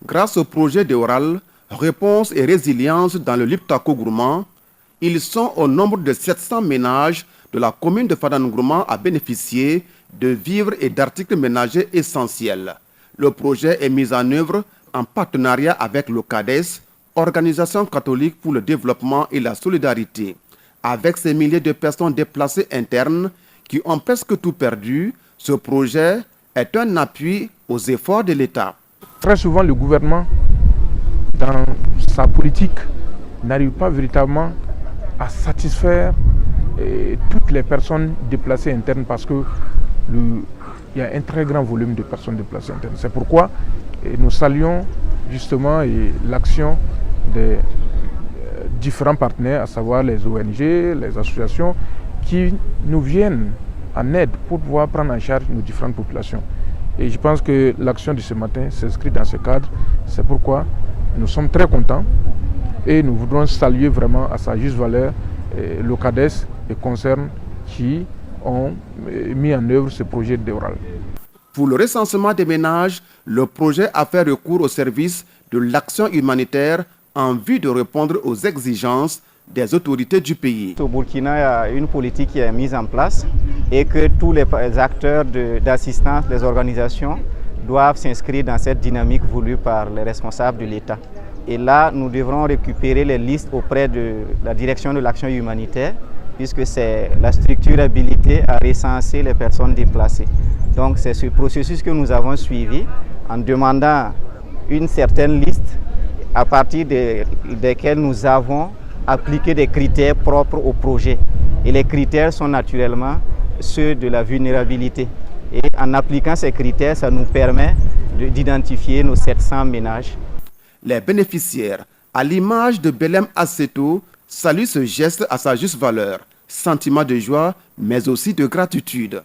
Grâce au projet d'Eoral, Réponse et Résilience dans le Liptako Gourmand, ils sont au nombre de 700 ménages de la commune de Fadane Gourmand à bénéficier de vivres et d'articles ménagers essentiels. Le projet est mis en œuvre en partenariat avec le CADES, Organisation catholique pour le développement et la solidarité. Avec ces milliers de personnes déplacées internes qui ont presque tout perdu, ce projet est un appui aux efforts de l'État. Très souvent, le gouvernement, dans sa politique, n'arrive pas véritablement à satisfaire toutes les personnes déplacées internes parce qu'il y a un très grand volume de personnes déplacées internes. C'est pourquoi nous saluons justement l'action des différents partenaires, à savoir les ONG, les associations, qui nous viennent en aide pour pouvoir prendre en charge nos différentes populations. Et je pense que l'action de ce matin s'inscrit dans ce cadre. C'est pourquoi nous sommes très contents et nous voudrons saluer vraiment à sa juste valeur le CADES et Concern qui ont mis en œuvre ce projet d'Eoral. Pour le recensement des ménages, le projet a fait recours au service de l'action humanitaire en vue de répondre aux exigences des autorités du pays. Au Burkina, il y a une politique qui est mise en place et que tous les acteurs d'assistance, les organisations, doivent s'inscrire dans cette dynamique voulue par les responsables de l'État. Et là, nous devrons récupérer les listes auprès de la direction de l'action humanitaire, puisque c'est la structure habilitée à recenser les personnes déplacées. Donc c'est ce processus que nous avons suivi en demandant une certaine liste à partir desquels nous avons appliqué des critères propres au projet. Et les critères sont naturellement ceux de la vulnérabilité. Et en appliquant ces critères, ça nous permet d'identifier nos 700 ménages. Les bénéficiaires, à l'image de Belém Asseto, saluent ce geste à sa juste valeur. Sentiment de joie, mais aussi de gratitude.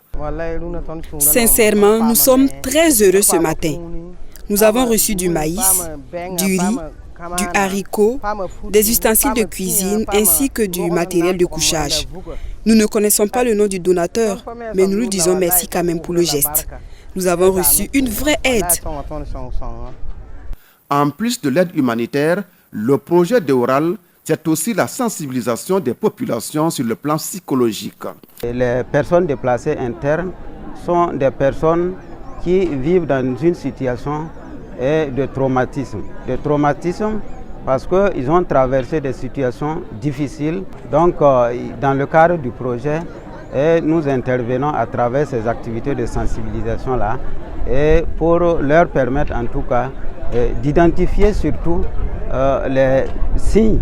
Sincèrement, nous sommes très heureux ce matin. Nous avons reçu du maïs, du riz, du haricot, des ustensiles de cuisine ainsi que du matériel de couchage. Nous ne connaissons pas le nom du donateur, mais nous lui disons merci quand même pour le geste. Nous avons reçu une vraie aide. En plus de l'aide humanitaire, le projet d'Eoral, c'est aussi la sensibilisation des populations sur le plan psychologique. Les personnes déplacées internes sont des personnes qui vivent dans une situation de traumatisme. De traumatisme parce qu'ils ont traversé des situations difficiles. Donc, dans le cadre du projet, nous intervenons à travers ces activités de sensibilisation-là et pour leur permettre en tout cas d'identifier surtout les signes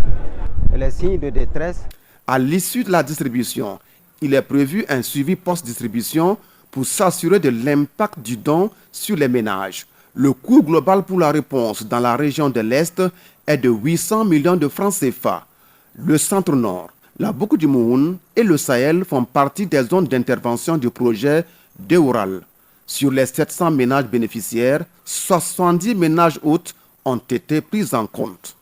de détresse. À l'issue de la distribution, il est prévu un suivi post-distribution pour s'assurer de l'impact du don sur les ménages. Le coût global pour la réponse dans la région de l'Est est de 800 millions de francs CFA. Le Centre-Nord, la Boucle du Moun et le Sahel font partie des zones d'intervention du projet d'Eoral. Sur les 700 ménages bénéficiaires, 70 ménages hôtes ont été pris en compte.